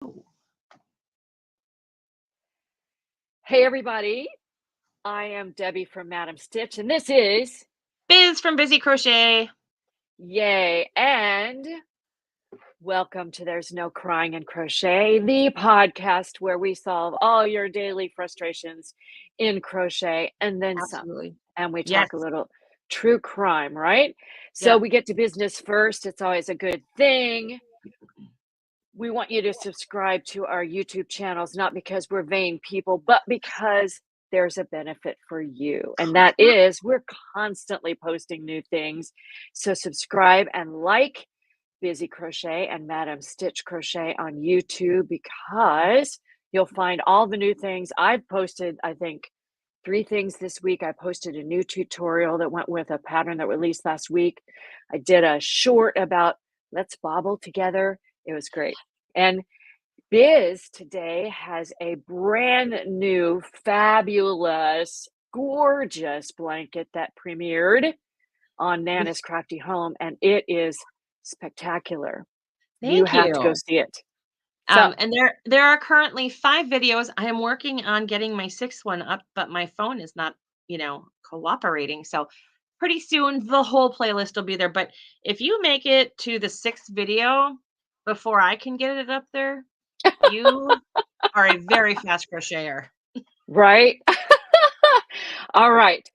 Hey everybody, I am Debbie from Madam Stitch, and this is Biz from Busy Crochet. Yay, and welcome to There's No Crying in Crochet, the podcast where we solve all your daily frustrations in crochet and then some. Absolutely. And we Yes. talk a little true crime, right? So Yep. we get to business first. It's always a good thing. We want you to subscribe to our YouTube channels, not because we're vain people, but because there's a benefit for you. And that is we're constantly posting new things. So subscribe and like Busy Crochet and Madam Stitch Crochet on YouTube because you'll find all the new things. I've posted, I think, 3 things this week. I posted a new tutorial that went with a pattern that released last week. I did a short about let's bobble together. It was great. And Biz today has a brand new, fabulous, gorgeous blanket that premiered on Nana's Crafty Home, and it is spectacular. You Thank have to go you. see it. So, And there are currently 5 videos. I am working on getting my 6th one up, but my phone is not, cooperating. So pretty soon the whole playlist will be there. But if you make it to the 6th video before I can get it up there, you are a very fast crocheter. right? All right.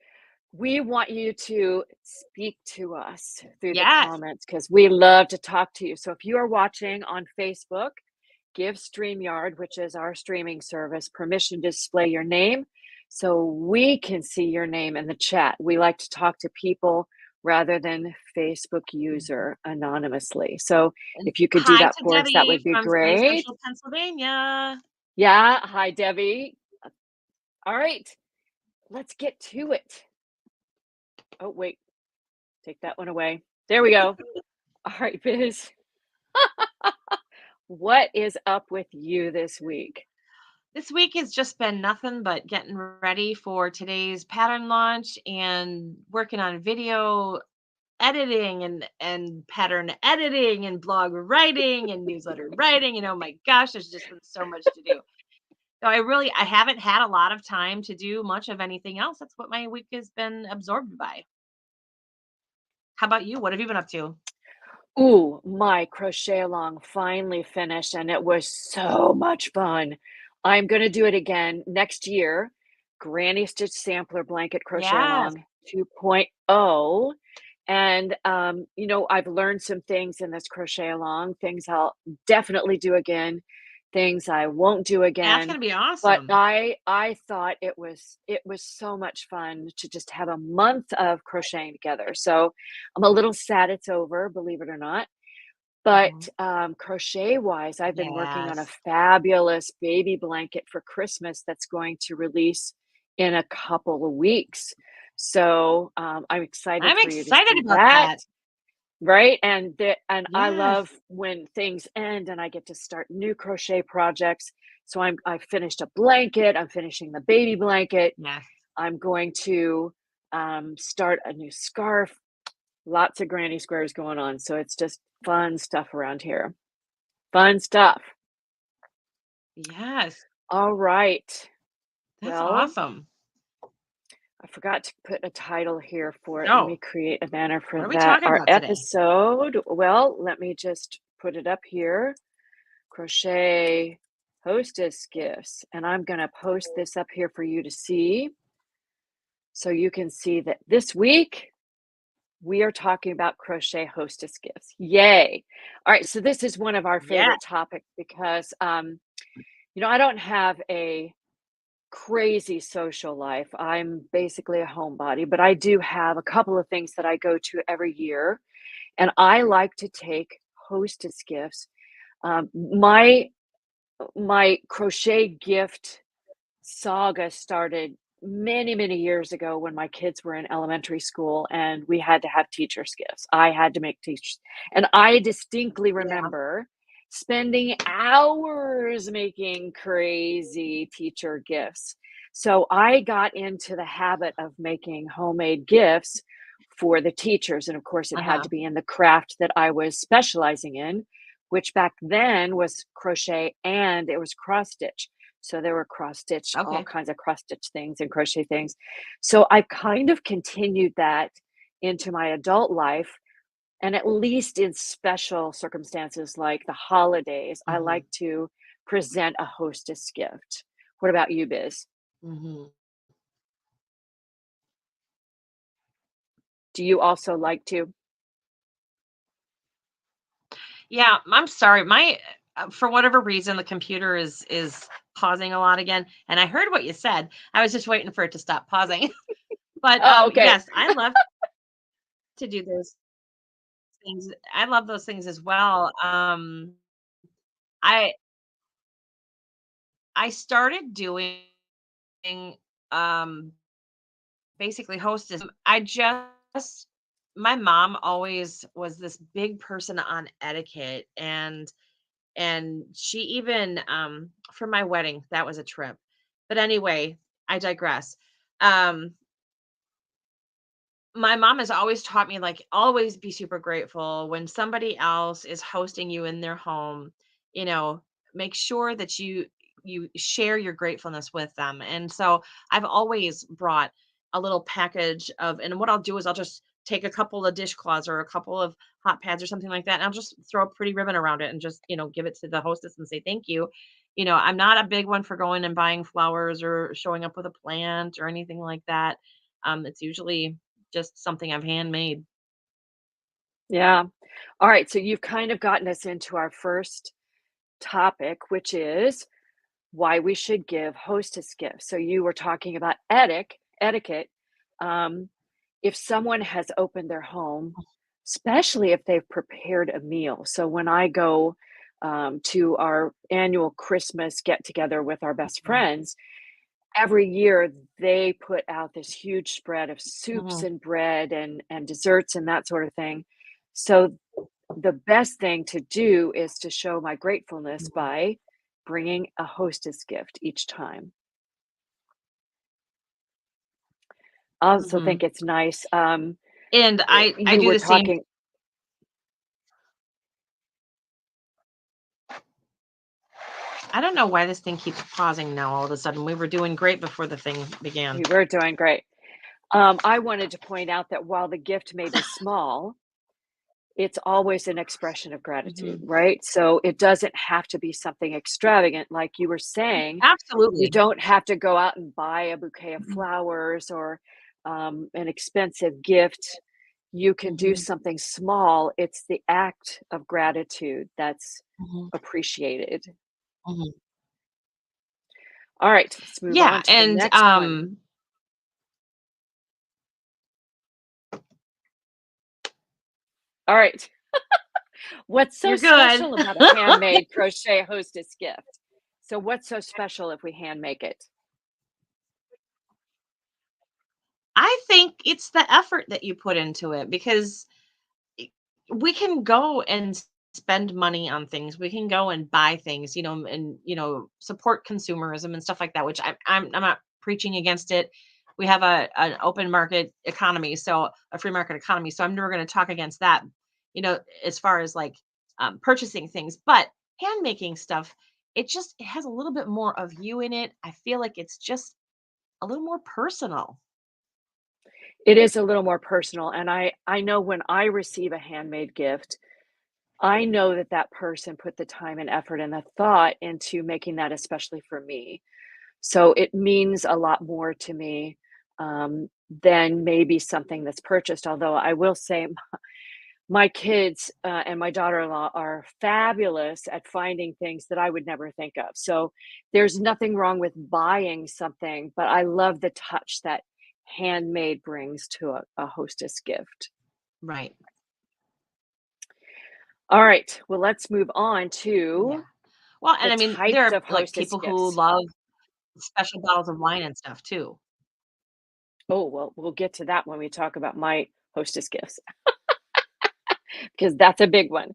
We want you to speak to us through the Yes. comments because we love to talk to you. So if you are watching on Facebook, give StreamYard, which is our streaming service, permission to display your name so we can see your name in the chat. We like to talk to people rather than Facebook user anonymously. So And if you could do hi that to for us, that Debbie would be from sunny great. central Pennsylvania. Yeah. Hi, Debbie. All right. Let's get to it. Oh, wait. Take that one away. There we go. All right, Biz. What is up with you this week? This week has just been nothing but getting ready for today's pattern launch and working on video editing and pattern editing and blog writing and newsletter writing. And oh my gosh, there's just been so much to do. So I haven't had a lot of time to do much of anything else. That's what my week has been absorbed by. How about you? What have you been up to? Ooh, my crochet along finally finished and it was so much fun. I'm going to do it again next year. Granny Stitch Sampler Blanket Crochet Yes. Along 2.0. And, I've learned some things in this crochet along, things I'll definitely do again, things I won't do That's again. gonna be But awesome. I thought it was so much fun to just have a month of crocheting together. So I'm a little sad it's over, believe it or not. Mhm. But crochet wise, I've been working on a Yes. fabulous baby blanket for Christmas that's going to release in a couple of weeks. So I'm excited I'm for you to excited see about that. that. Right, and I Yes. love when things end and I get to start new crochet projects. So I finished a blanket, I'm finishing the baby blanket. Yes. I'm going to start a new scarf. Lots of granny squares going on, so it's just fun stuff around here. Fun stuff. Yes. All right. That's Well, awesome. I forgot to put a title here for it. Let me So, create a banner for what are we that. talking Our about today? episode, well, let me just put it up here. Crochet hostess gifts. And I'm going to post this up here for you to see. So you can see that this week we are talking about crochet hostess gifts. Yay. All right. So this is one of our Yeah. favorite topics because, I don't have a crazy social life. I'm basically a homebody, but I do have a couple of things that I go to every year. And I like to take hostess gifts. My crochet gift saga started many, many years ago when my kids were in elementary school and we had to have teachers' gifts. I had to make teachers. And I distinctly Yeah. remember spending hours making crazy teacher gifts. So I got into the habit of making homemade gifts for the teachers. And of course, it had Uh-huh. to be in the craft that I was specializing in, which back then was crochet and it was cross stitch. So there were cross stitch, all Okay. kinds of cross stitch things and crochet things. So I kind of continued that into my adult life. And at least in special circumstances like the holidays, I Mhm. like to present a hostess gift. What about you, Biz? Mhm. Do you also like to? Yeah, I'm sorry. My for whatever reason, the computer is pausing a lot again, and I heard what you said. I was just waiting for it to stop pausing. But Oh, okay. yes, I love to do those things. I love those things as well. I I started doing um basically hostess. I just my mom always was this big person on etiquette, and she even for my wedding, that was a trip. But anyway, I digress. Um my mom has always taught me, like, always be super grateful when somebody else is hosting you in their home. you know Make sure that you share your gratefulness with them. And so I've always brought a little package of, and what I'll do is I'll just take a couple of dishcloths or a couple of hot pads or something like that, and I'll just throw a pretty ribbon around it and just give it to the hostess and say thank you. I'm not a big one for going and buying flowers or showing up with a plant or anything like that. It's usually just something I've handmade. Yeah. All right. So you've kind of gotten us into our first topic, which is why we should give hostess gifts. So you were talking about etiquette. Um, if someone has opened their home, especially if they've prepared a meal. So when I go to our annual Christmas get together with our best Mhm, friends, every year they put out this huge spread of soups mhm, and bread and desserts and that sort of thing. So the best thing to do is to show my gratefulness mhm, by bringing a hostess gift each time. I also think mhm. it's nice. And I You do were the same. talking. I don't know why this thing keeps pausing now all of a sudden. We were doing great before the thing began. We were doing great. I wanted to point out that while the gift may be small, it's always an expression of gratitude, Mhm. right? So it doesn't have to be something extravagant. Like you were saying, you Absolutely. don't have to go out and buy a bouquet of Mhm, flowers or an expensive gift. You can do mhm, something small. It's the act of gratitude that's mhm, appreciated. mhm. All right, let's move Yeah, on to the and next one. All right. What's so you're good. special about a handmade crochet hostess gift? So, what's so special if we hand make it? I think it's the effort that you put into it, because i- we can go and spend money on things. We can go and buy things, and support consumerism and stuff like that. Which I'm not preaching against it. We have an open market economy, so a free market economy. So I'm never going to talk against that. As far as like purchasing things, but hand making stuff, it has a little bit more of you in it. I feel like it's just a little more personal. It is a little more personal, and I know when I receive a handmade gift, I know that that person put the time and effort and the thought into making that especially for me. So it means a lot more to me, than maybe something that's purchased, although I will say my kids, and my daughter-in-law are fabulous at finding things that I would never think of. So there's nothing wrong with buying something, but I love the touch that handmade brings to a hostess gift. Right. All right, well, let's move on Yeah. to Well, the and I mean, there types are of like hostess people who gifts. love special bottles of wine and stuff too. Oh, well, we'll get to that when we talk about my hostess gifts because that's a big one.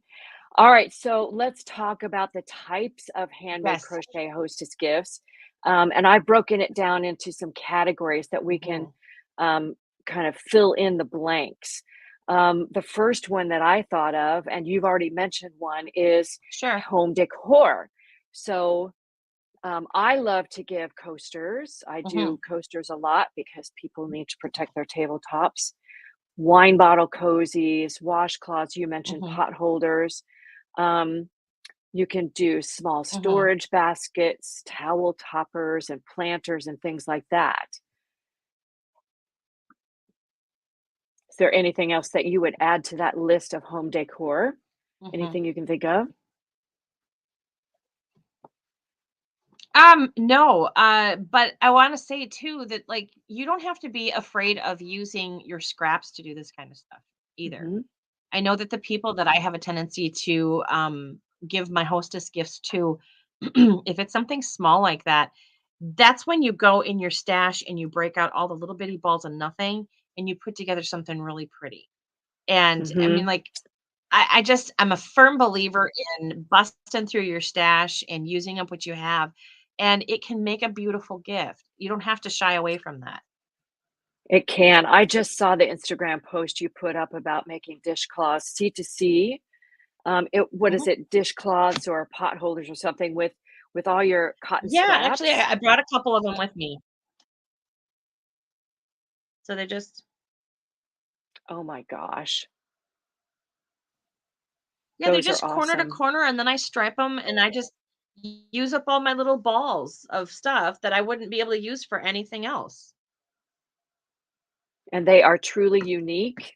All right, so let's talk about the types of handmade Yes. crochet hostess gifts. And I've broken it down into some categories that we can Mhm. um, kind of fill in the blanks. The first one that I thought of, and you've already mentioned one, is Sure. home decor. So I love to give coasters. I Hmm. do coasters a lot because people need to protect their tabletops. Wine bottle cozies, washcloths. You mentioned Hmm. pot holders. Um, you can do small Hmm. storage baskets, towel toppers, and planters, and things like that. Is there anything else that you would add to that list of home decor? Hmm. Anything you can think of? No, but I want to say too that like you don't have to be afraid of using your scraps to do this kind of stuff either. Mhm, I know that the people that I have a tendency to give my hostess gifts to, if it's something small like that, that's when you go in your stash and you break out all the little bitty balls of nothing and you put together something really pretty. And I mean, mhm. like, I'm a firm believer in busting through your stash and using up what you have, and it can make a beautiful gift. You don't have to shy away from that. It can. I just saw the Instagram post you put up about making dishcloths C2C. What is Mhm. it? Dishcloths or pot holders or something with all your cotton Yeah, actually, scraps. I brought a couple of them with me. So they're just Oh my gosh, yeah, they're those are just corner to awesome. corner, and then I stripe them, and I just use up all my little balls of stuff that I wouldn't be able to use for anything else. And they are truly unique.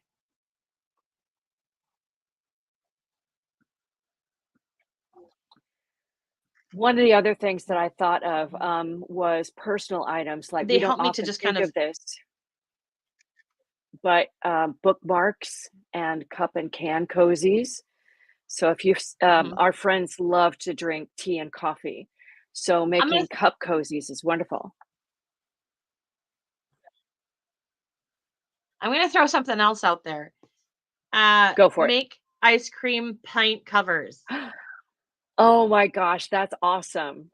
One of the other things that I thought of was personal items. Like They we don't help me to often just kind think of of this, but bookmarks and cup and can cozies. So if mhm. our friends love to drink tea and coffee, so I'm gonna making cup cozies is wonderful. I'm gonna throw something else out there. Go for it. Make ice cream pint covers Oh my gosh, that's awesome.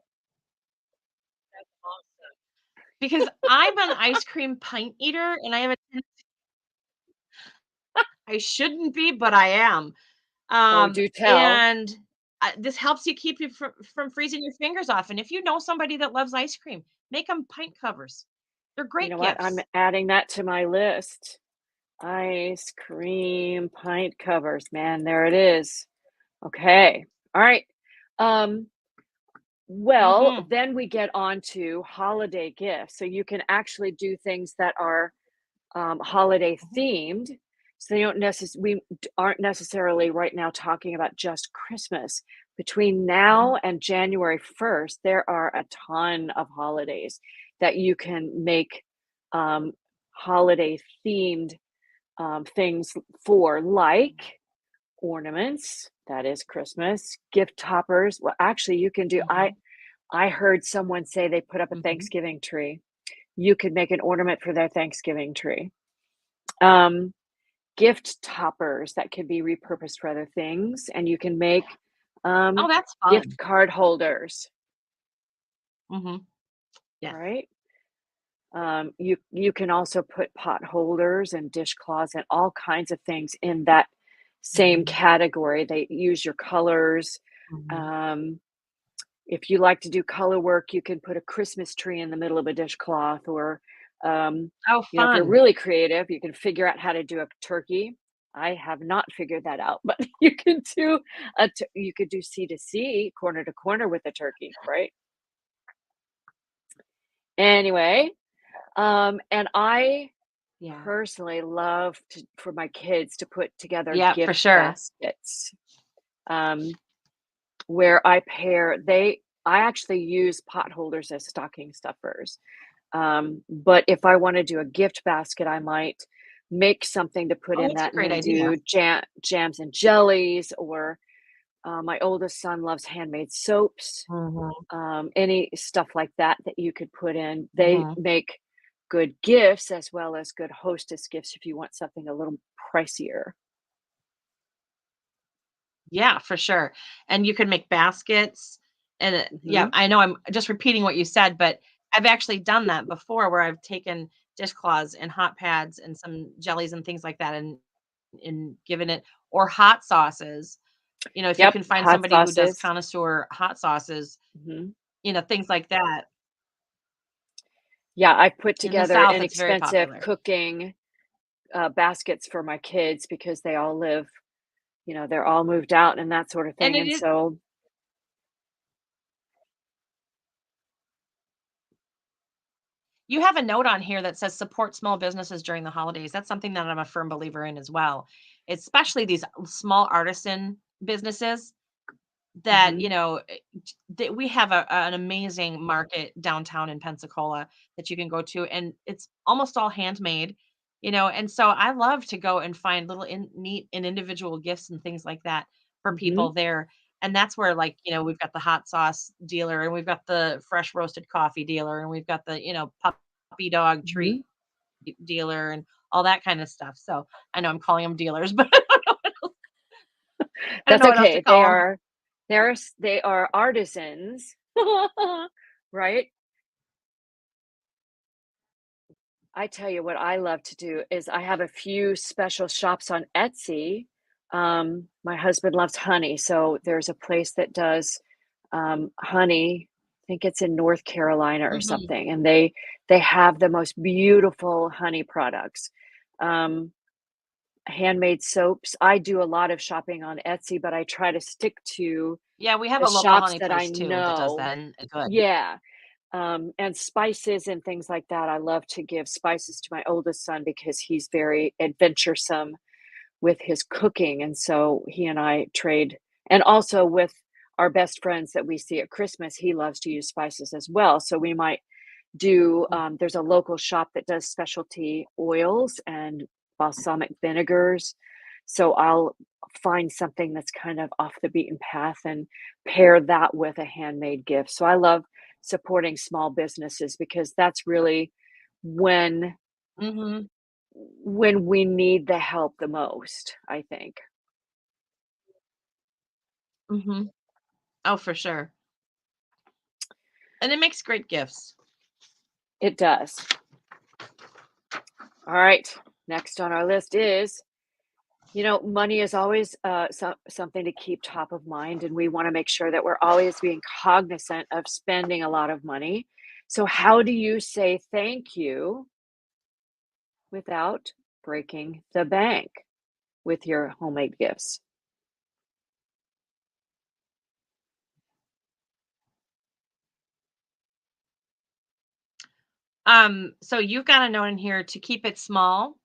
because I'm an ice cream pint eater, and I shouldn't be, but I am. Oh, do tell. And this helps you keep you from freezing your fingers off. And if you know somebody that loves ice cream, make them pint covers. They're You great know what? I'm gifts. adding that to my list. Ice cream pint covers. Man, there it is. Okay. All right. Um, well, Hmm. then we get on to holiday gifts. So you can actually do things that are holiday themed. So they don't aren't necessarily right now talking about just Christmas. Between Hmm. now and January 1st, there are a ton of holidays that you can make um, holiday themed things for, like ornaments. That is Christmas. Gift toppers. Well, actually, you can do. Hmm. I heard someone say they put up a Hmm. Thanksgiving tree. You could make an ornament for their Thanksgiving tree. Um, gift toppers that could be repurposed for other things, and you can make Oh, um, that's gift fun. card holders, Hmm. Yes. right? You can also put pot holders and dishcloths and all kinds of things in that same Hmm. category. They use your colors. Hmm. Um, if you like to do color work, you can put a Christmas tree in the middle of a dishcloth, or Oh, if you're fun. really creative, you can figure out how to do a turkey. I have not figured that out, but you could do C to C, corner to corner with a turkey, right? Anyway, and I Yeah. personally love for my kids to put together Yeah, for gift sure. baskets, um, where I actually use pot holders as stocking stuffers. But if I want to do a gift basket, I might make something to put Oh, in that's a that and great then idea. do jams and jellies, or my oldest son loves handmade soaps. Hmm. Any stuff like that that you could put in. They Hmm. make good gifts as well as good hostess gifts if you want something a little pricier. Yeah, for sure. And you can make baskets. And yeah, Hmm. I know I'm just repeating what you said, but I've actually done that before where I've taken dishcloths and hot pads and some jellies and things like that. And and giving it, or hot sauces. If you Yep, can find hot somebody who does sauces. connoisseur hot sauces, Mhm. things like that. Yeah, I put In the together South, it's very inexpensive popular. cooking, baskets for my kids because they all live they're all moved out and that sort of And thing, it and is so You have a note on here that says support small businesses during the holidays. That's something that I'm a firm believer in as well, especially these small artisan businesses that, Mhm, that we have an amazing market downtown in Pensacola that you can go to, and it's almost all handmade, and so I love to go and find little neat and individual gifts and things like that for mhm, people there. And that's where, like, we've got the hot sauce dealer, and we've got the fresh roasted coffee dealer, and we've got the, puppy dog mhm. treat dealer and all that kind of stuff. So I know I'm calling them dealers, but I don't That's know what else to okay. They call them. are they are artisans, right? I tell you what I love to do is I have a few special shops on Etsy. My husband loves honey, so there's a place that does, honey. I think it's in North Carolina or Hmm. something, and they have the most beautiful honey products. Um, Handmade soaps. I do a lot of shopping on Etsy, but I try to stick to Yeah, we have the a local shops honey that I place too that does know. that, and good. Yeah, and spices and things like that. I love to give spices to my oldest son because he's very adventuresome with his cooking, and so he and I trade. And also with our best friends that we see at Christmas, he loves to use spices as well. So we might do there's a local shop that does specialty oils and balsamic vinegars. So I'll find something that's kind of off the beaten path and pair that with a handmade gift. So I love supporting small businesses because that's really when Hmm. when we need the help the most, I think. Hmm. Oh, for sure. And it makes great gifts. It does. All right. Next on our list is money is always something to keep top of mind, and we want to make sure that we're always being cognizant of spending a lot of money. So, how do you say thank you without breaking the bank with your homemade gifts? So you've got a note in here to keep it small.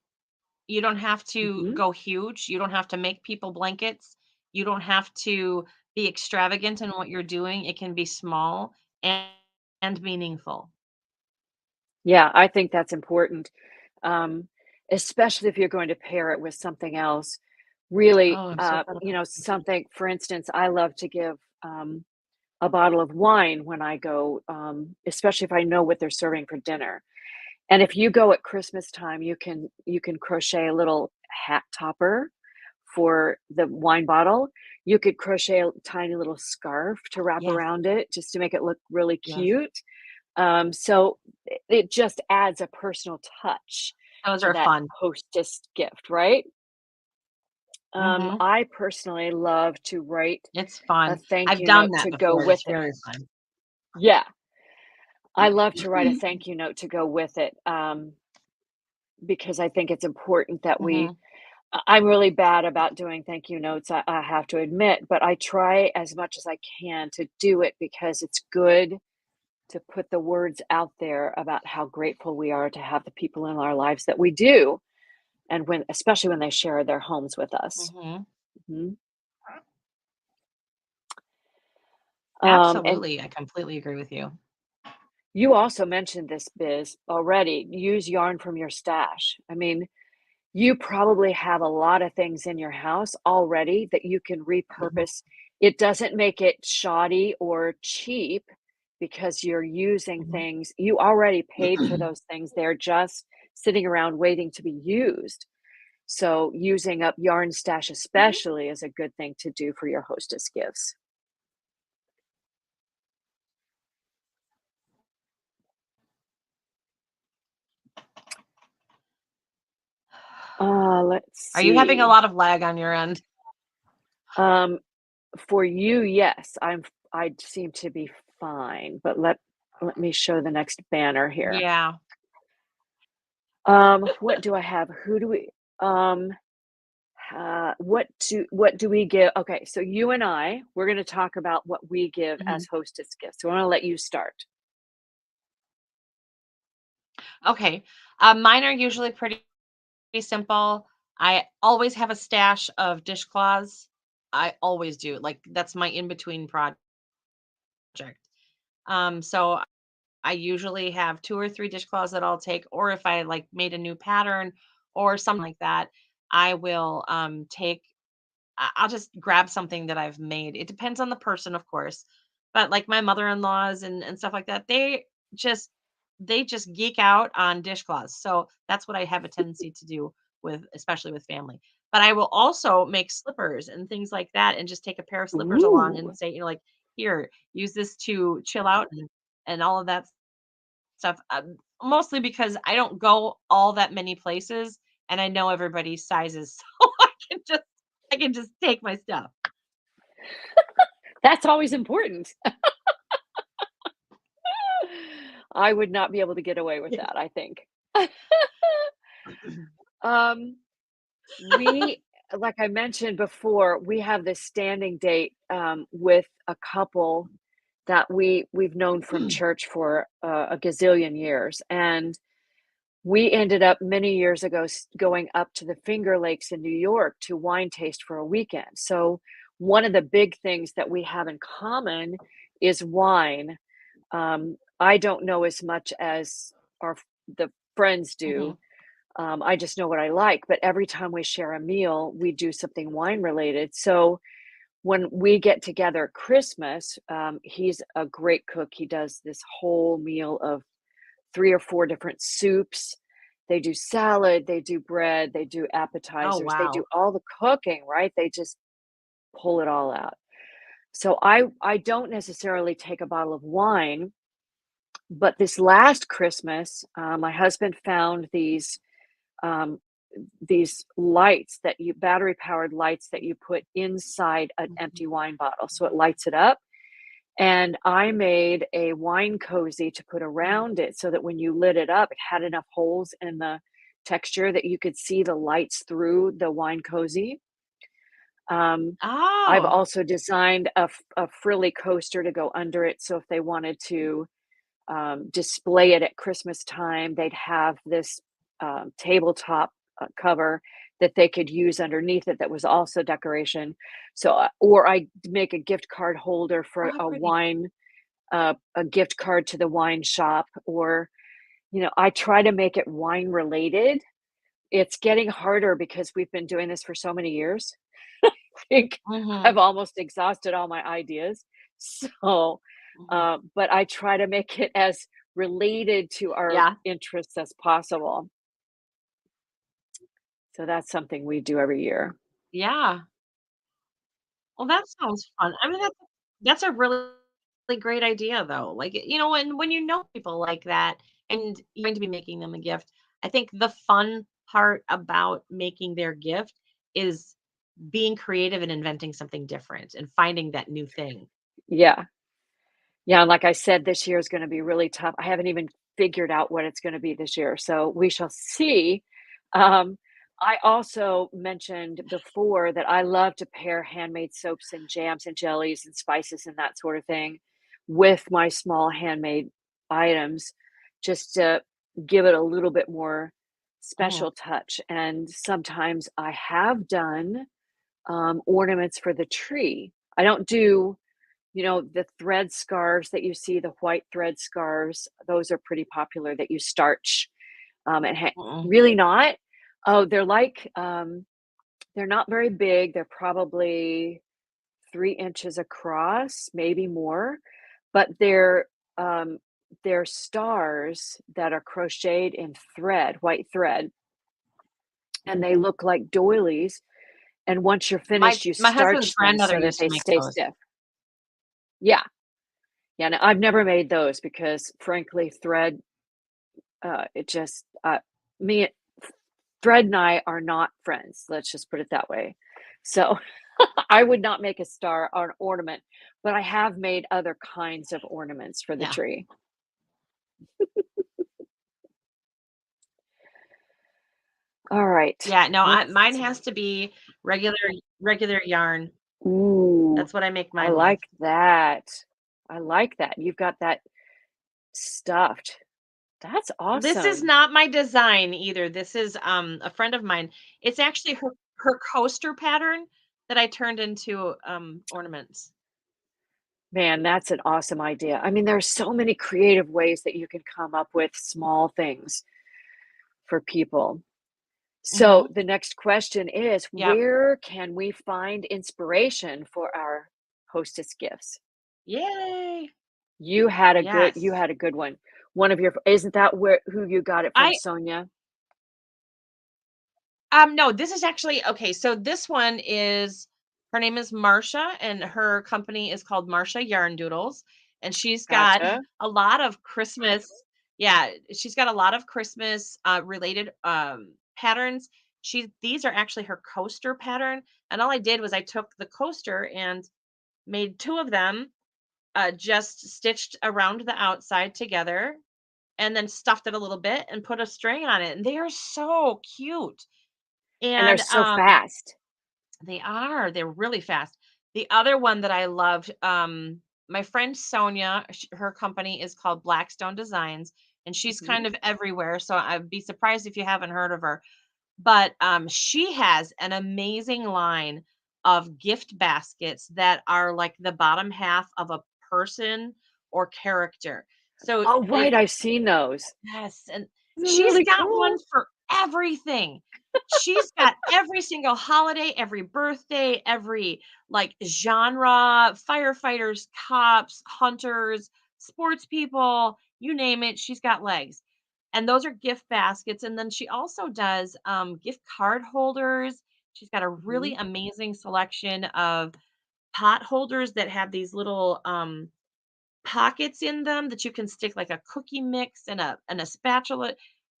You don't have to Hmm. go huge. You don't have to make people blankets. You don't have to be extravagant in what you're doing. It can be small and meaningful. Yeah, I think that's important, um, especially if you're going to pair it with something else. Really, Oh, I'm so glad about this. something. For instance, I love to give. A bottle of wine when I go, especially if I know what they're serving for dinner. And if you go at Christmas time, you can crochet a little hat topper for the wine bottle. You could crochet a tiny little scarf to wrap Yes, around it just to make it look really yes. cute. So it just adds a personal touch Those to are that fun. hostess gift, right? Mhm. I personally love to write It's a fun. thank I've you done note that to go before, and with it's it. very fun. Yeah, I love to write a thank you note to go with it, because I think it's important that we Mhm. I'm really bad about doing thank you notes, I have to admit, but I try as much as I can to do it because it's good to put the words out there about how grateful we are to have the people in our lives that we do, and when especially when they share their homes with us. Mhm. Mhm. And Absolutely, I completely agree with you. you also mentioned this, Biz, already. Use yarn from your stash. I mean, you probably have a lot of things in your house already that you can Mhm. repurpose. It doesn't make it shoddy or cheap because you're using Mhm. things you already paid for those things. They're just sitting around waiting to be used. So, using up yarn stash, Mhm. especially, is a good thing to do for your hostess gifts. Let's Are you having a see. lot of lag on your end? Um, for you, yes, I seem to be fine, but let me show the next banner here. Yeah. What do I have? Who do we um what do we give? Okay, so you and we're going to talk about what we give Mhm. as hostess gifts. So I want to let you start. Okay. Mine are usually pretty simple. I always have a stash of dishcloths. I always do. Like that's my in between project. So I usually have 2 or 3 dishcloths that I'll take, or if I like made a new pattern or something like that, I will take I'll just grab something that I've made. It depends on the person, of course. But like my mother-in-laws and stuff like that, just they just geek out on dishcloths. So that's what I have a tendency to do with especially with family. But I will also make slippers and things like that and just take a pair of slippers along Ooh. and say, like, here, use this to chill out and all of that stuff. Mostly because I don't go all that many places and I know everybody's sizes. So I can just take my stuff. That's always important. I would not be able to get away with Yeah. that, I think. Um, we like I mentioned before, we have this standing date, with a couple that we've known from church for, a gazillion years, and we ended up many years ago going up to the Finger Lakes in New York to wine taste for a weekend. So, one of the big things that we have in common is wine. I don't know as much as the friends do. Mhm. I just know what I like, but every time we share a meal, we do something wine related. So when we get together at Christmas, he's a great cook. He does this whole meal of 3 or 4 different soups. They do salad, they do bread, they do Oh, appetizers, they do wow. all the cooking, right? They just pull it all out. So I don't necessarily take a bottle of wine, but this last Christmas, my husband found um, these lights that you battery powered lights that you put inside an Mhm. empty wine bottle, so it lights it up. And I made a wine cozy to put Mhm. around it so that when you lit it up, it had enough holes in the texture that you could see the lights through the wine cozy. Um, I've Oh. also designed a frilly coaster to go under it, so if they wanted to display it at Christmas time, they'd have this tabletop cover that they could use underneath it that was also decoration. So, or I make a gift card holder Oh, for how a pretty. wine, a gift card to the wine shop, or, I try to make it wine related. It's getting harder because we've been doing this for so many years. Think I've Mhm. almost exhausted all my ideas. So, Mhm. but I try to make it as related to our Yeah. interests as possible. So that's something we do every year. Yeah. Well, that sounds fun. I mean, that's a really great idea, though. Like, when you know people like that and you're going to be making them a gift, I think the fun part about making their gift is being creative and inventing something different and finding that new thing. Yeah. Yeah. And like I said, this year is going to be really tough. I haven't even figured out what it's going to be this year. So we shall see. Um, I also mentioned before that I love to pair handmade soaps and jams and jellies and spices and that sort of thing with my small handmade items just to give it a little bit more Mhm. special touch. And sometimes I have done ornaments for the tree. I don't do, the thread scarves that you see, the white thread scarves. Those are pretty popular that you starch and Mm-mm. really not. Oh, they're not very big. They're probably 3 inches across, maybe more, but um, they're stars that are crocheted in thread, white thread, and they look like doilies. And once you're My finished, you my husband's starch them grandmother so that used to they make stay those. stiff. Yeah, yeah. No, I've never made those because, frankly, thread. It just me. Thread and I are not friends, let's just put it that way. So, I would not make a star or an ornament, but I have made other kinds of ornaments for the Yeah. tree. All right, Yeah, no, let's mine has see. to be regular regular yarn. Ooh, That's what I make I mine with. like that. I like that. You've got that stuffed. That's This is awesome. not my design either. This is a friend of mine. It's actually her coaster pattern that I turned into ornaments. Man, that's an awesome idea. I mean, there are so many creative ways that you can come up with small things for people. So Mhm. the next question is, Yep. where can we find inspiration for our hostess gifts? Yay. You Yes. had a good one. One of your isn't that where who you got it from, I Sonia? no, this is actually okay, so this one is her name is Marsha and her company is called Marsha Yarn Doodles, and she's got Gotcha. a lot of Christmas. Yeah, she's got a lot of Christmas related patterns. These are actually her coaster pattern, and all I did was I took the coaster and made two of them, just stitched around the outside together and then stuffed it a little bit and put a string on it, and they are so cute. And they're And so fast. they're really fast. The other one that I loved, my friend Sonia, her company is called Blackstone Designs, and she's kind Mhm. of everywhere. So I'd be surprised if you haven't heard of her. But she has an amazing line of gift baskets that are like the bottom half of a person or character. So Oh, right, I've seen those. yes, and Those are she's really got one cool. for everything. She's got every single holiday, every birthday, every like genre, firefighters, cops, hunters, sports people, you name it, she's got legs. And those are gift baskets. And then she also does gift card holders. She's got a really Mhm. amazing selection of pot holders that have these little pockets in them that you can stick like a cookie mix and a spatula.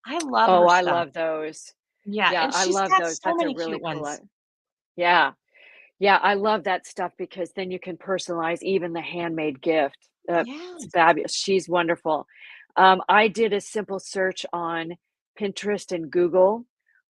I love Oh, her I stuff. love those. Yeah, Yeah, and I she's love got those. so That's a many really cute cool ones. yeah. Yeah, I love that stuff because then you can personalize even the handmade gift. It's Yes. fabulous. She's wonderful. I did a simple search on Pinterest and Google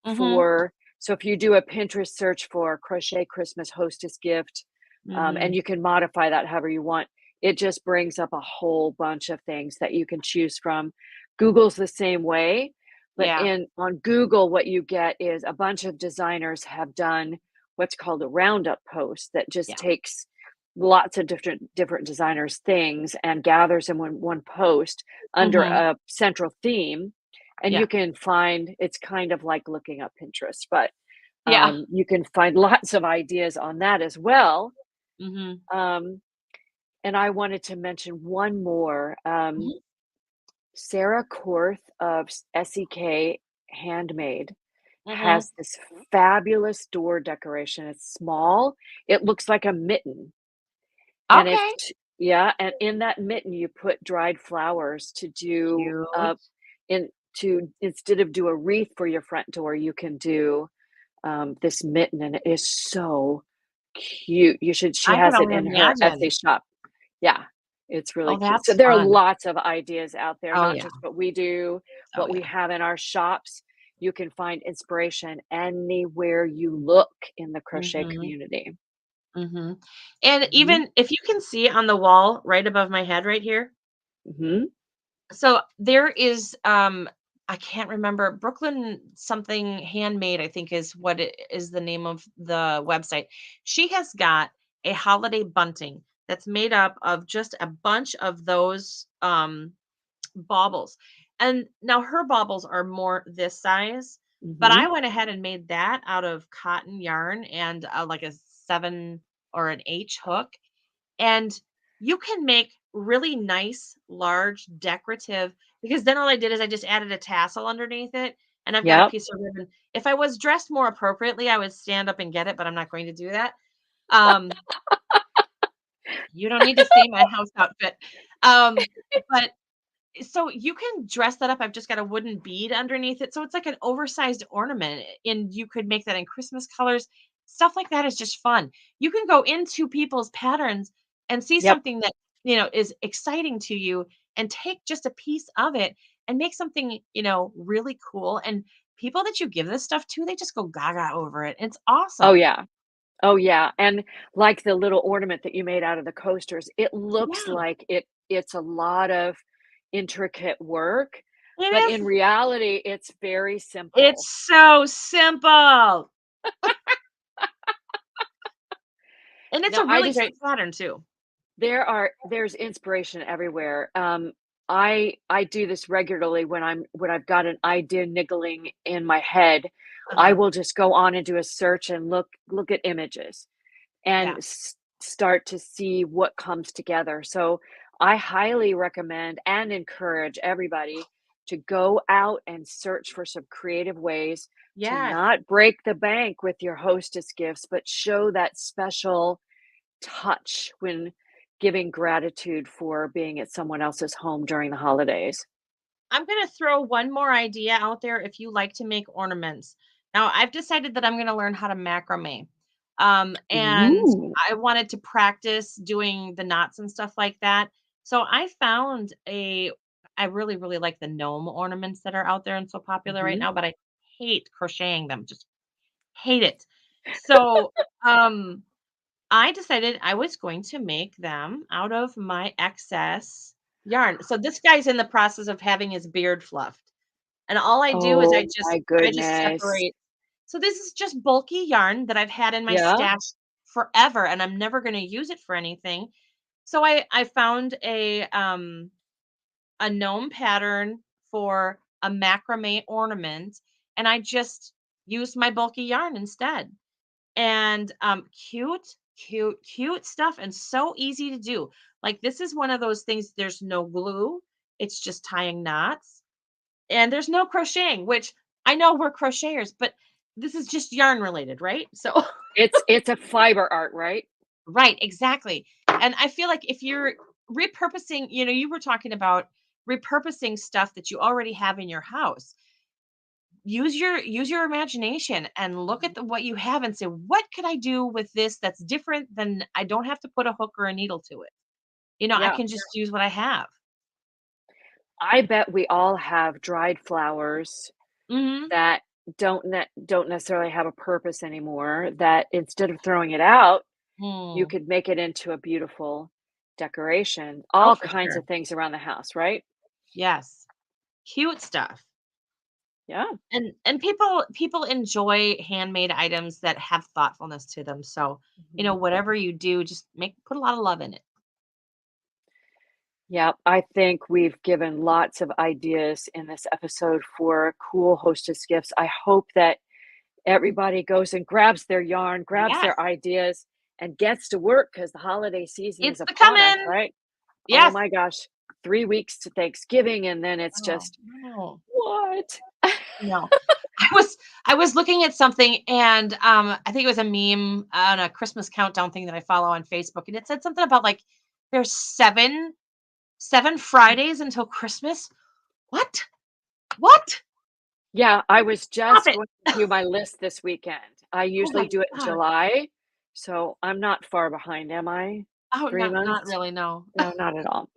Mhm. so if you do a Pinterest search for crochet Christmas hostess gift, and Mhm. you can modify that however you want, it just brings up a whole bunch of things that you can choose from. Google's the same way, but Yeah. in on Google, what you get is a bunch of designers have done what's called a roundup post that just Yeah. takes lots of different designers things and gathers them in one post under Mhm. a central theme, and you Yeah. can find it's kind of like looking up Pinterest, but Yeah. you can find lots of ideas on that as well. Mhm. um, and I wanted to mention one more. Mhm. Sarah Korth of SEK Handmade Mhm. has this fabulous door decoration. It's small. It looks like a mitten, and Okay. yeah, and in that mitten, you put dried flowers to do, Cute. in to instead of do a wreath for your front door, you can do, this mitten, and it is so cute. You should she I can has it only in her imagine. Etsy shop. Yeah, it's really Oh, cute. So that's there are fun. lots of ideas out there, Oh, not yeah. just what we do, Oh, what we yeah. have in our shops. You can find inspiration anywhere you look in the crochet Mhm. community. Mhm. And Mhm, even if you can see on the wall right above my head right here, mhm. so there is I can't remember Brooklyn something handmade, I think is what it is the name of the website. She has got a holiday bunting that's made up of just a bunch of those baubles. And now her baubles are more this size, but I Mhm. went ahead and made that out of cotton yarn and like a 7 or an H hook, and you can make really nice, large, decorative because then all I did is I just added a tassel underneath it and I've got a Yep. piece of ribbon. If I was dressed more appropriately, I would stand up and get it, but I'm not going to do that. Um, you don't need to see my house outfit. Um, but so you can dress that up. I've just got a wooden bead underneath it. So it's like an oversized ornament. And you could make that in Christmas colors. Stuff like that is just fun. You can go into people's patterns and see Yep. something that, is exciting to you and take just a piece of it and make something, really cool. And people that you give this stuff to, they just go gaga over it. It's Oh, awesome. yeah. Oh, yeah, and like the little ornament that you made out of the coasters, it looks Yeah, like it's a lot of intricate work, it but in is. reality, it's very simple. It's so simple. And it's Now, a really great pattern too. there's inspiration everywhere. I do this regularly when I've got an idea niggling in my head. I Uh-huh. will just go on and do a search and look at images and Yeah. start to see what comes together. So I highly recommend and encourage everybody to go out and search for some creative ways to Yes. not break the bank with your hostess gifts, but show that special touch when giving gratitude for being at someone else's home during the holidays. I'm going to throw one more idea out there if you like to make ornaments. Now, I've decided that I'm going to learn how to macrame. And Ooh. I wanted to practice doing the knots and stuff like that. So I found I really, really like the gnome ornaments that are out there and so popular right Mhm. now, but I hate crocheting them. Just hate it. So, um, I decided I was going to make them out of my excess yarn. So this guy's in the process of having his beard fluffed. And all I do is Oh I just my I just goodness. separate. So this is just bulky yarn that I've had in my Yeah. stash forever and I'm never going to use it for anything. So I found a gnome pattern for a macrame ornament and I just used my bulky yarn instead. And cute stuff and so easy to do. Like this is one of those things, there's no glue, it's just tying knots, and there's no crocheting, which I know we're crocheters, but this is just yarn related, right? So It's a fiber art, right? right, exactly. And I feel like if you're repurposing, you were talking about repurposing stuff that you already have in your house. Use your imagination and look at Mhm. what you have and say, what could I do with this that's different than I don't have to put a hook or a needle to it. I Yeah. can just use what I have. I bet we all have dried flowers Hmm. that don't necessarily have a purpose anymore, that instead of throwing it out, you Hmm. could make it into a beautiful decoration. Oh, All for kinds sure. of things around the house, right? Yes. Cute stuff. Yeah. And people enjoy handmade items that have thoughtfulness to them. So, Mhm. whatever you do, just put a lot of love in it. Yeah, I think we've given lots of ideas in this episode for cool hostess gifts. I hope that everybody goes and grabs their yarn, grabs Yes. their ideas, and gets to work because the holiday season is It's upon us, becoming. right? Oh Yes. my gosh, 3 weeks to Thanksgiving, and then it's Oh, just, no. what? No. I was looking at something and I think it was a meme on a Christmas countdown thing that I follow on Facebook and it said something about like there's seven Fridays until Christmas. What? What? Yeah, I was Stop just it. going through my list this weekend. I Oh usually my do it in god. July, so I'm not far behind, am I? Oh, 3 not months? really, no. No, not at all.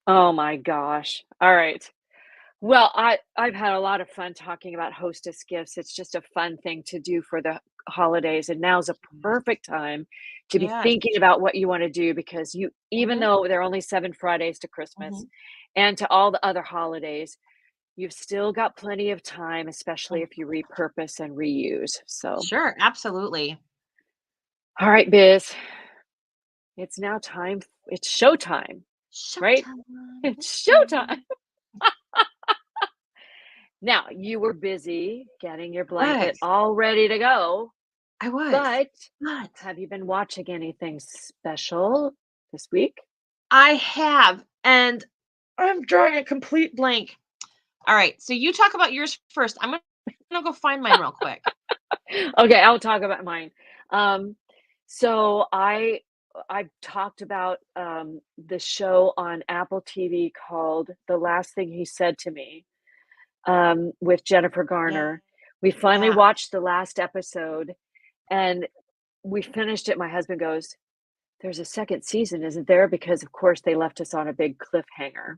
Oh my gosh. All right. Well, I've had a lot of fun talking about hostess gifts. It's just a fun thing to do for the holidays, and now's a Yes. perfect time to be Yes. thinking about what you want to do because you even Mhm, though there are only 7 Fridays to mhm, Christmas and to all the other holidays, you've still got plenty of time, especially mm. if you repurpose and reuse. So, Sure, absolutely. all right, Biz, it's now time. It's showtime, right? Showtime. It's showtime. Now, you were busy getting your blanket Was. all ready to go, I was. but But have you been watching anything special this week? I have, and I'm drawing a complete blank. All right, so you talk about yours first. I'm gonna go find mine real quick. Okay, I'll talk about mine. Um, so I I've talked about, the show on Apple TV called The Last Thing He Said to Me, with Jennifer Garner. We finally Yeah. watched the last episode, and we finished it. My husband goes, "There's a second season, isn't there?" Because, of course, they left us on a big cliffhanger,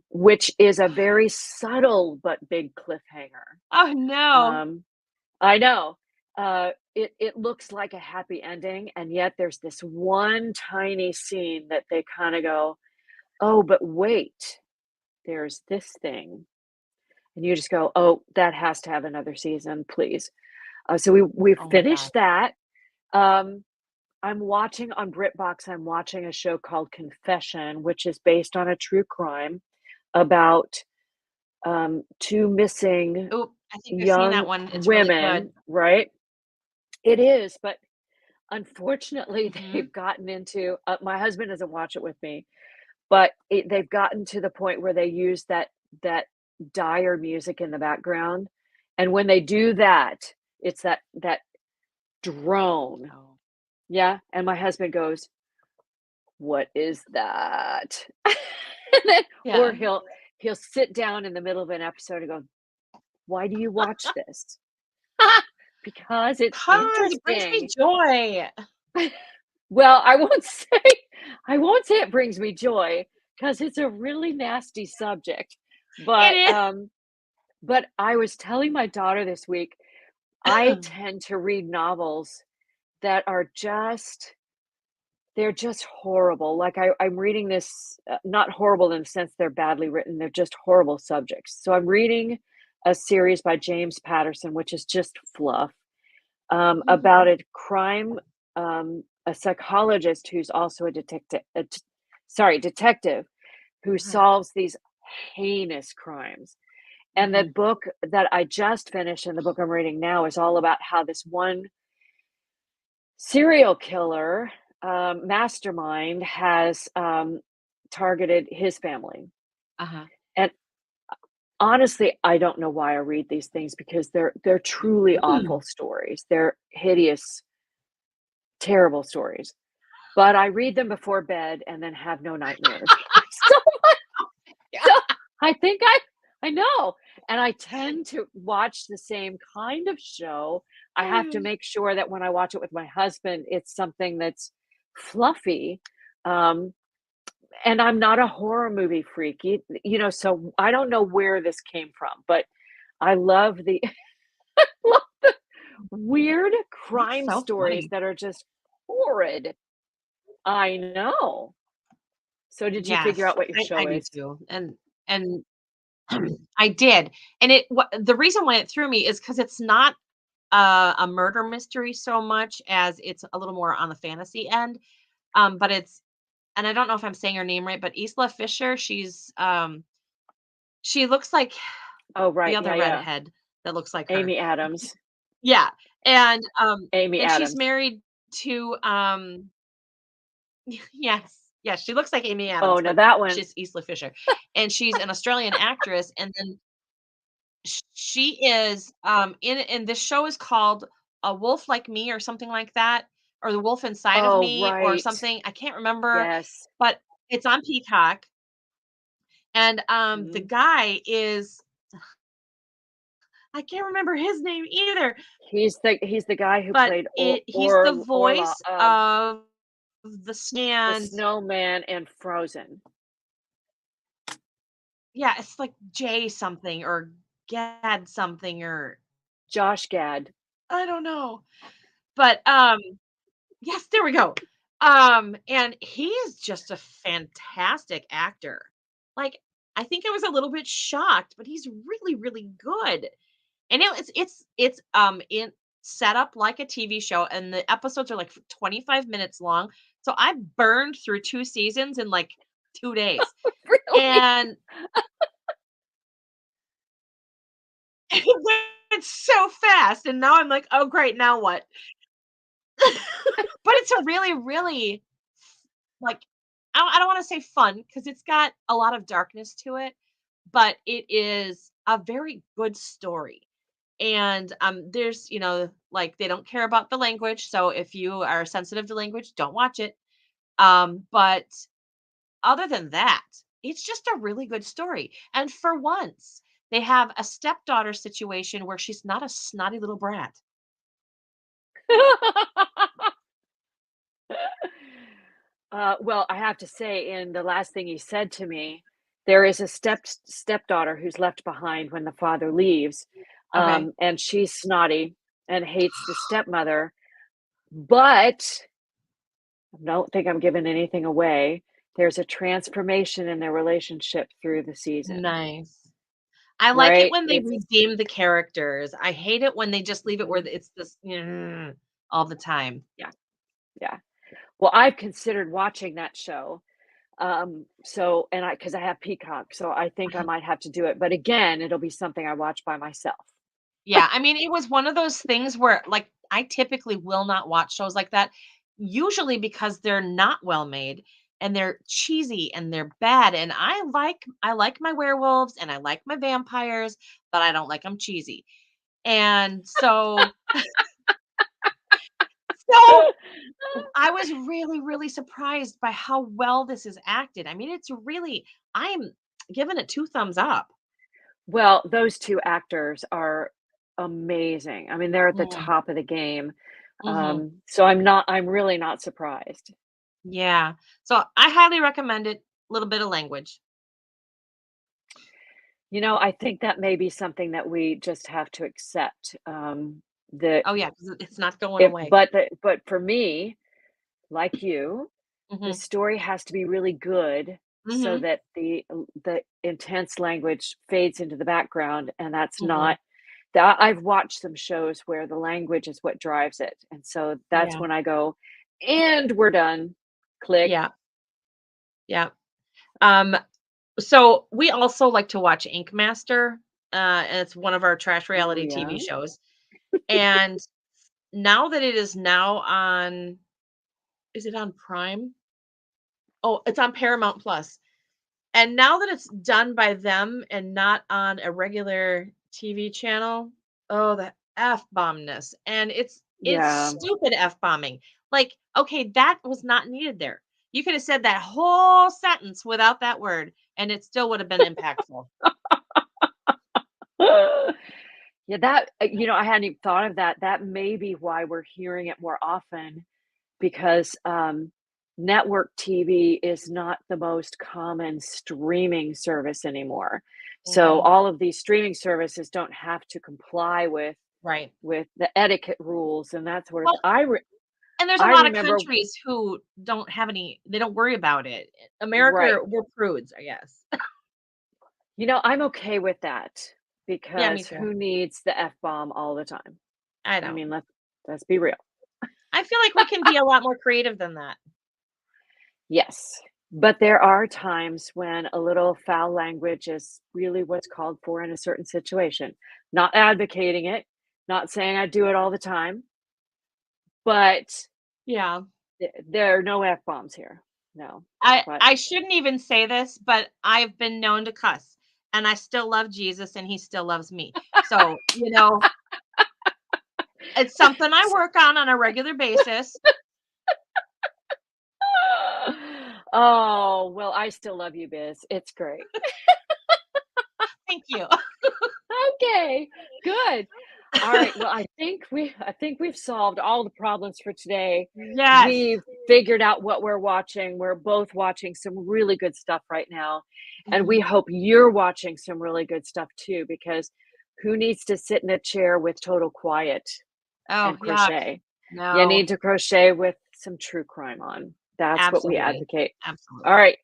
which is a very subtle but big cliffhanger. Oh, no. Um, I know. It looks like a happy ending, and yet there's this one tiny scene that they kinda go, "Oh, but wait, there's this thing." And you just go, "Oh, that has to have another season, please." So we Oh my god. finished that. Um, I'm watching on BritBox, I'm watching a show called Confession, which is based on a true crime about, 2 missing Oh, I think I've seen that young one. It's really good. women, right? It is, but unfortunately, Mhm. they've gotten into my husband doesn't watch it with me, but they've gotten to the point where they use that dire music in the background, and when they do that, it's that drone. Oh. Yeah, and my husband goes, "What is that?" And then or Yeah. he'll sit down in the middle of an episode and go, "Why do you watch this?" "Because it's 'Cause it brings me interesting." joy. Well, I won't say it brings me joy because it's a really nasty subject, but, It but I was telling my daughter this week, I is. tend to read novels that are just they're just horrible, like, I'm reading this not horrible in the sense they're badly written, they're just horrible subjects. So I'm reading a series by James Patterson, which is just fluff, about Mhm. a crime, a psychologist who's also detective who Uh-huh. solves these heinous crimes. And the Mhm. book that I just finished and the book I'm reading now is all about how this one serial killer, mastermind has, targeted his family. Uh-huh. And honestly, I don't know why I read these things because they're truly awful stories. They're hideous, terrible stories. But I read them before bed and then have no nightmares. So Yeah. so I think I know, and I tend to watch the same kind of show. I have to make sure that when I watch it with my husband, it's something that's fluffy, um, and I'm not a horror movie freak, so I don't know where this came from, but I love the love the weird That's crime so stories funny. that are just horrid. I know. So did you figure Yes, out what your I show do is? too, and I did, and the reason why it threw me is because it's not a murder mystery so much as it's a little more on the fantasy end, but it's and I don't know if I'm saying her name right, but Isla Fisher, she looks like Oh, the right, other yeah, yeah. redhead that looks like her. Amy Adams. Yeah, and, Amy she's Adams. married to, yes, yes, she looks like Amy Oh, Adams, no, but that one she's Isla Fisher, and she's an Australian actress, and then she is, in this show is called A Wolf Like Me or something like that, or The Wolf Inside of oh, Me or right. something, I can't remember, Yes. but it's on Peacock, and, the Mhm. guy is I can't remember his name either, He's the guy who but played he's the Orla, voice of the the and snowman in Frozen. yeah, it's like Jay something or Gad something or Josh Gad. I don't know. But, yes, there we go. And he is just a fantastic actor. Like, I think I was a little bit shocked, but he's really, really good. And it's in set up like a TV show, and the episodes are like 25 minutes long. So I burned through 2 seasons in like 2 days. Really? And it went so fast. And now I'm like, oh great, now what? But it's a really, really like I don't want to say fun because it's got a lot of darkness to it, but it is a very good story. And there's, like they don't care about the language. So if you are sensitive to language, don't watch it. But other than that, it's just a really good story. And for once, they have a stepdaughter situation where she's not a snotty little brat. Well, I have to say, in the last thing you said to me, there is a stepdaughter who's left behind when the father leaves, Okay. and she's snotty and hates the stepmother. But I don't think I'm giving anything away. There's a transformation in their relationship through the season, Nice. I like it right? when they It's redeem the characters. I hate it when they just leave it where Mhm. it's this all the time. Yeah, yeah. Well, I've considered watching that show. So and I because I have Peacock, so I think I Uh-huh. might have to do it, but again, it'll be something I watch by myself. Yeah, I mean, it was one of those things where, like, I typically will not watch shows like that, usually because they're not well made and they're cheesy and they're bad. And I like my werewolves and I like my vampires, but I don't like them cheesy. And so I was really, really surprised by how well this is acted. I mean, I'm giving it two thumbs up. Well, those 2 actors are amazing. I mean, they're at the Mm, top of the game. mhm. So I'm really not surprised. Yeah. So I highly recommend it. A little bit of language. I think that may be something that we just have to accept, that Oh, yeah, 'cause it's not going if away. but for me, like you, the Mhm, story has to be really good so mhm, that the intense language fades into the background, and that's mhm. not that I've watched some shows where the language is what drives it, and so that's Yeah, when I go, "And we're done." Click. yeah, yeah. Um, so we also like to watch Ink Master, and it's one of our trash Oh, reality yeah? TV shows, and now that it is now on is it on Prime? Oh, it's on Paramount Plus. And now that it's done by them and not on a regular TV channel, oh, the F-bombness, and it's Yeah. stupid F-bombing. Like, okay, that was not needed there. You could have said that whole sentence without that word, and it still would have been impactful. Yeah, I hadn't even thought of that. That may be why we're hearing it more often because, network TV is not the most common streaming service anymore. So Mhm. all of these streaming services don't have to comply with Right. the etiquette rules and that sort of Well, and there's a I lot of remember countries who they don't worry about it. right. America, we're prudes, I guess. I'm okay with that Yeah, me because too. who needs the F-bomb all the time? I I don't. mean, let's be real. I feel like we can be a lot more creative than that. Yes, but there are times when a little foul language is really what's called for in a certain situation. Not advocating it, not saying I do it all the time, but Yeah. there are no F-bombs here. No, I but I shouldn't even say this, but I've been known to cuss, and I still love Jesus, and he still loves me. So, it's something I work on a regular basis. Oh, well, I still love you, Biz. It's great. Thank you. Okay, good. All right. Well, I think we've solved all the problems for today. Yes. We've figured out what we're watching. We're both watching some really good stuff right now. And we Mhm. hope you're watching some really good stuff too, because who needs to sit in a chair with total quiet Oh, and yuck. crochet? You No. need to crochet with some true crime on. That's what we Absolutely. advocate. All Absolutely. right.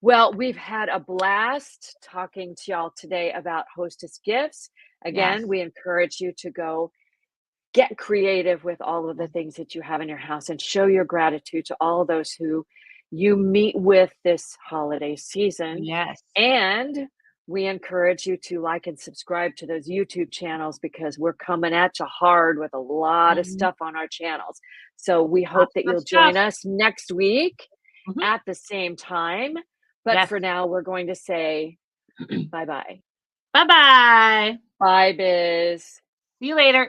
Well, we've had a blast talking to y'all today about Hostess gifts. Again, Yes. we encourage you to go get creative with all of the things that you have in your house and show your gratitude to all those who you meet with this holiday season. Yes. And we encourage you to like and subscribe to those YouTube channels because we're coming at you hard with a lot of Mhm. stuff on our channels. So we hope Lots that of good you'll join stuff. us next week Mhm. at the same time. But Yes. for now, we're going to say bye bye. Bye-bye. Bye, Biz. See you later.